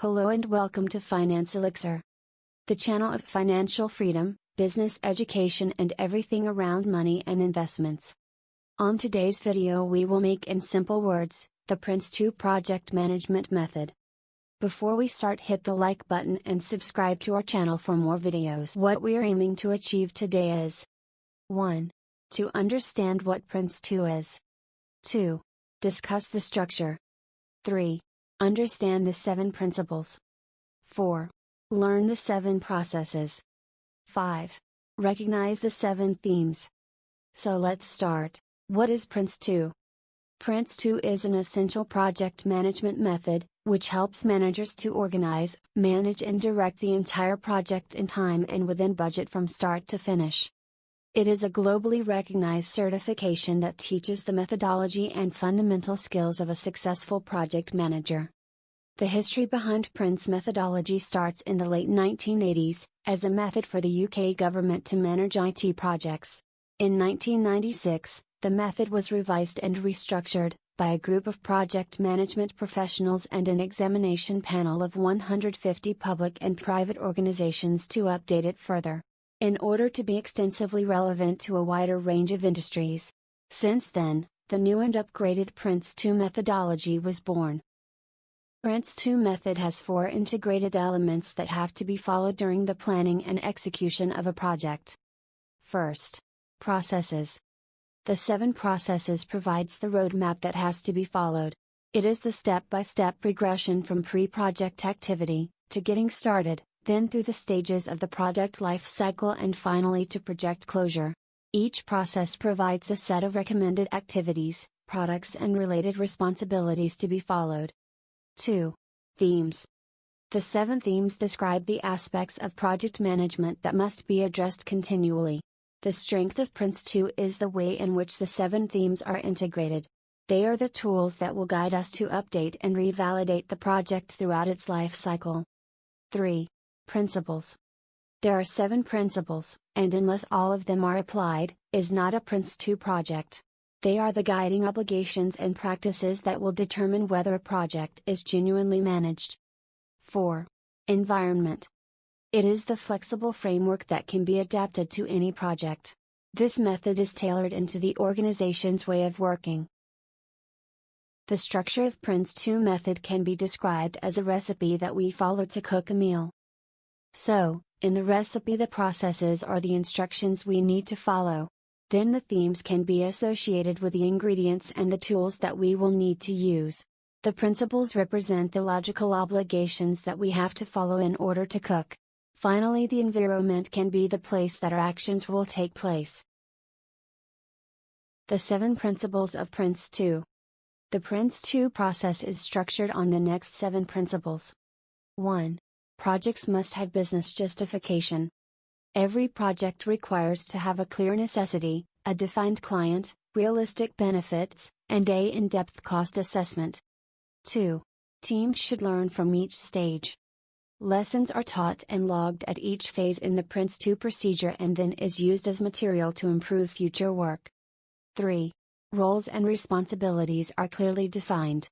Hello and welcome to Finance Elixir, the channel of financial freedom, business education and everything around money and investments. On today's video we will make in simple words, the Prince2 Project Management Method. Before we start, hit the like button and subscribe to our channel for more videos. What we are aiming to achieve today is 1. To understand what Prince2 is. 2. Discuss the structure. 3. Understand the 7 principles. 4. Learn the 7 processes. 5. Recognize the 7 themes. So let's start. What is Prince2? Prince2 is an essential project management method, which helps managers to organize, manage and direct the entire project in time and within budget from start to finish. It is a globally recognized certification that teaches the methodology and fundamental skills of a successful project manager. The history behind Prince methodology starts in the late 1980s, as a method for the UK government to manage IT projects. In 1996, the method was revised and restructured, by a group of project management professionals and an examination panel of 150 public and private organizations to update it further, in order to be extensively relevant to a wider range of industries. Since then, the new and upgraded Prince2 methodology was born. Prince2 method has 4 integrated elements that have to be followed during the planning and execution of a project. First, processes. The 7 processes provides the roadmap that has to be followed. It is the step-by-step progression from pre-project activity, to getting started, then through the stages of the project life cycle and finally to project closure. Each process provides a set of recommended activities, products and related responsibilities to be followed. 2. Themes. The 7 themes describe the aspects of project management that must be addressed continually. The strength of Prince2 is the way in which the 7 themes are integrated. They are the tools that will guide us to update and revalidate the project throughout its life cycle. 3. Principles. There are 7 principles, and unless all of them are applied, is not a Prince2 project. They are the guiding obligations and practices that will determine whether a project is genuinely managed. 4. Environment. It is the flexible framework that can be adapted to any project. This method is tailored into the organization's way of working. The structure of Prince2 method can be described as a recipe that we follow to cook a meal. So, in the recipe the processes are the instructions we need to follow. Then the themes can be associated with the ingredients and the tools that we will need to use. The principles represent the logical obligations that we have to follow in order to cook. Finally, the environment can be the place that our actions will take place. The 7 principles of Prince2. The Prince2 process is structured on the next 7 principles. 1. Projects must have business justification. Every project requires to have a clear necessity, a defined client, realistic benefits, and an in-depth cost assessment. 2. Teams should learn from each stage. Lessons are taught and logged at each phase in the Prince2 procedure and then is used as material to improve future work. 3. Roles and responsibilities are clearly defined.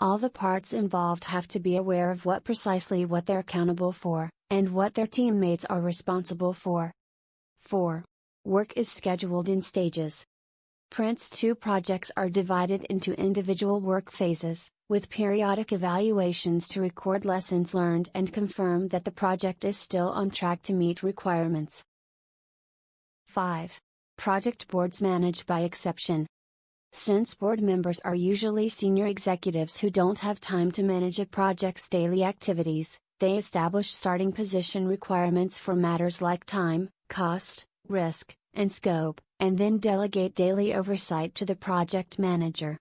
All the parts involved have to be aware of what they're accountable for, and what their teammates are responsible for. 4. Work is scheduled in stages. Prince2 projects are divided into individual work phases, with periodic evaluations to record lessons learned and confirm that the project is still on track to meet requirements. 5. Project boards manage by exception. Since board members are usually senior executives who don't have time to manage a project's daily activities, they establish starting position requirements for matters like time, cost, risk, and scope, and then delegate daily oversight to the project manager.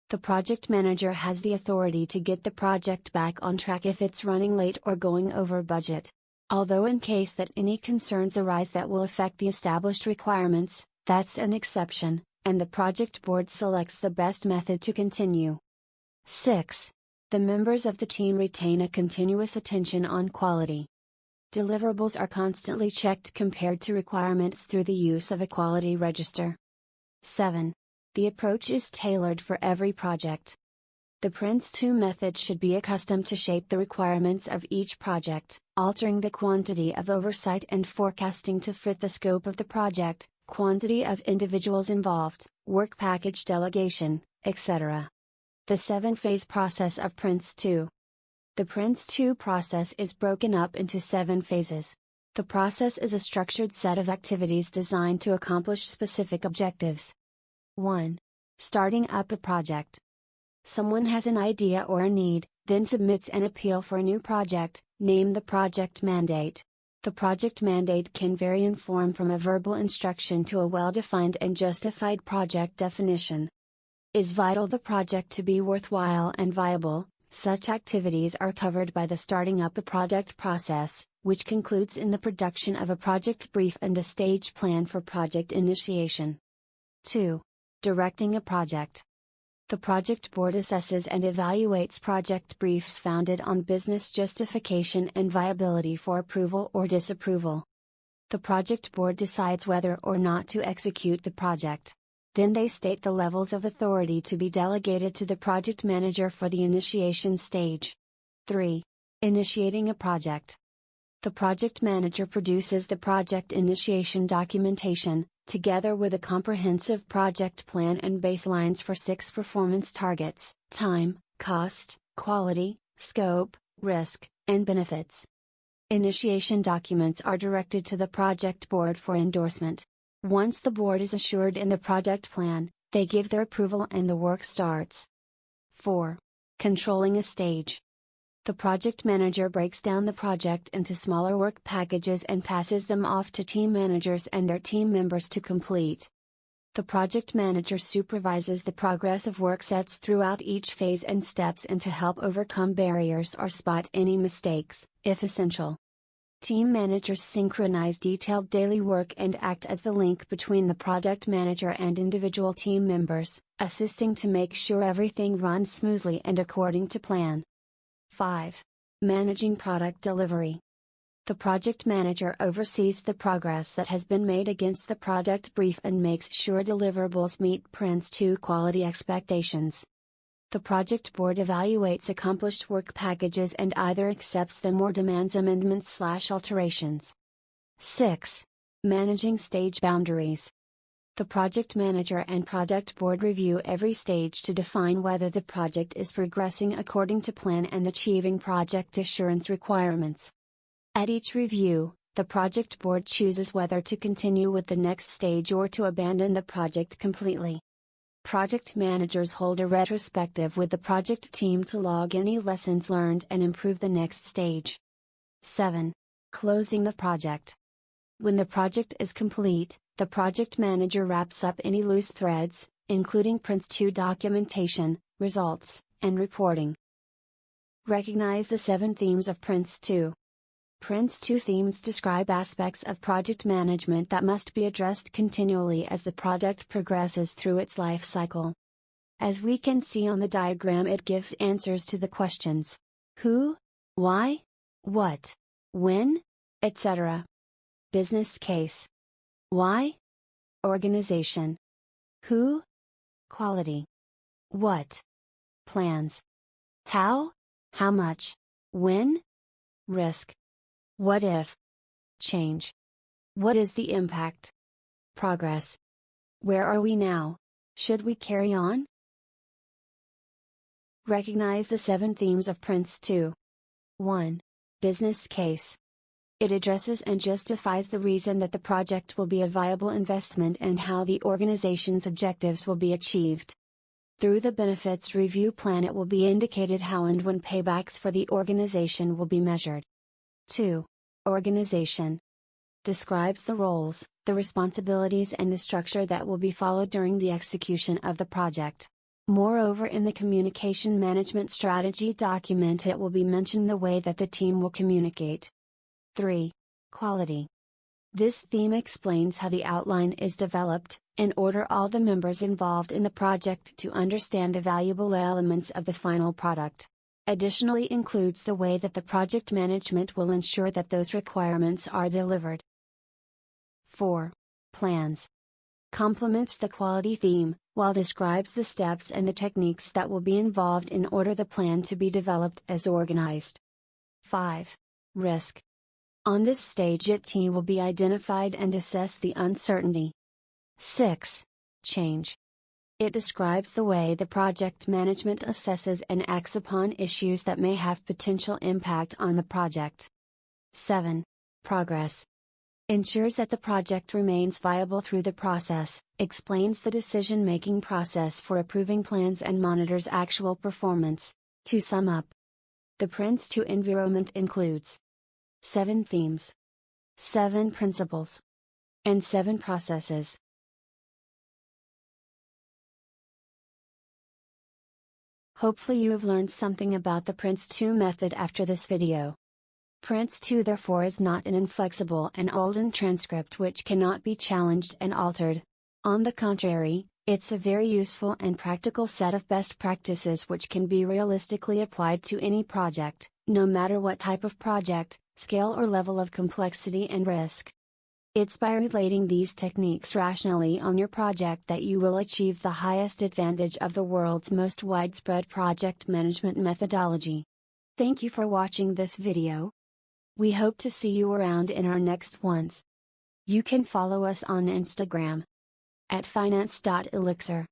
The project manager has the authority to get the project back on track if it's running late or going over budget. Although in case that any concerns arise that will affect the established requirements, that's an exception, and the project board selects the best method to continue. 6. The members of the team retain a continuous attention on quality. Deliverables are constantly checked compared to requirements through the use of a quality register. 7. The approach is tailored for every project. The Prince2 method should be accustomed to shape the requirements of each project, altering the quantity of oversight and forecasting to fit the scope of the project, quantity of individuals involved, work package delegation, etc. The 7-phase process of Prince2. The Prince2 process is broken up into 7 phases. The process is a structured set of activities designed to accomplish specific objectives. 1. Starting up a project. Someone has an idea or a need, then submits an appeal for a new project. Name the project mandate. The project mandate can vary in form from a verbal instruction to a well-defined and justified project definition. Is vital the project to be worthwhile and viable? Such activities are covered by the starting up a project process, which concludes in the production of a project brief and a stage plan for project initiation. 2. Directing a project. The project board assesses and evaluates project briefs founded on business justification and viability for approval or disapproval. The project board decides whether or not to execute the project. Then they state the levels of authority to be delegated to the project manager for the initiation stage. 3. Initiating a project. The project manager produces the project initiation documentation, together with a comprehensive project plan and baselines for 6 performance targets: time, cost, quality, scope, risk, and benefits. Initiation documents are directed to the project board for endorsement. Once the board is assured in the project plan, they give their approval and the work starts. 4. Controlling a stage. The project manager breaks down the project into smaller work packages and passes them off to team managers and their team members to complete. The project manager supervises the progress of work sets throughout each phase and steps in to help overcome barriers or spot any mistakes, if essential. Team managers synchronize detailed daily work and act as the link between the project manager and individual team members, assisting to make sure everything runs smoothly and according to plan. 5. Managing product delivery. The project manager oversees the progress that has been made against the project brief and makes sure deliverables meet Prince2 quality expectations. The project board evaluates accomplished work packages and either accepts them or demands amendments/alterations. 6. Managing stage boundaries. The project manager and project board review every stage to define whether the project is progressing according to plan and achieving project assurance requirements. At each review, the project board chooses whether to continue with the next stage or to abandon the project completely. Project managers hold a retrospective with the project team to log any lessons learned and improve the next stage. 7. Closing the project. When the project is complete, the project manager wraps up any loose threads, including Prince2 documentation, results, and reporting. Recognize the 7 themes of Prince2. Prince2 themes describe aspects of project management that must be addressed continually as the project progresses through its life cycle. As we can see on the diagram, it gives answers to the questions: who, why, what, when, etc. Business case. Why? Organization. Who? Quality. What? Plans. How? How much? When? Risk. What if? Change. What is the impact? Progress. Where are we now? Should we carry on? Recognize the 7 themes of Prince2. 1. Business case. It addresses and justifies the reason that the project will be a viable investment and how the organization's objectives will be achieved. Through the benefits review plan, it will be indicated how and when paybacks for the organization will be measured. 2. Organization. Describes the roles, the responsibilities and the structure that will be followed during the execution of the project. Moreover, in the communication management strategy document, it will be mentioned the way that the team will communicate. 3. Quality. This theme explains how the outline is developed, in order all the members involved in the project to understand the valuable elements of the final product. Additionally, includes the way that the project management will ensure that those requirements are delivered. 4. Plans. complements the quality theme, while describes the steps and the techniques that will be involved in order the plan to be developed as organized. 5. Risk. On this stage it will be identified and assess the uncertainty. 6. Change. It describes the way the project management assesses and acts upon issues that may have potential impact on the project. 7. Progress. Ensures that the project remains viable through the process, explains the decision-making process for approving plans and monitors actual performance. To sum up, the Prince2 environment includes 7 themes, 7 principles, and 7 processes. Hopefully you have learned something about the Prince2 method after this video. Prince2 therefore is not an inflexible and olden transcript which cannot be challenged and altered. On the contrary, it's a very useful and practical set of best practices which can be realistically applied to any project, no matter what type of project, scale or level of complexity and risk. It's by relating these techniques rationally on your project that you will achieve the highest advantage of the world's most widespread project management methodology. Thank you for watching this video. We hope to see you around in our next ones. You can follow us on Instagram at finance.elixir.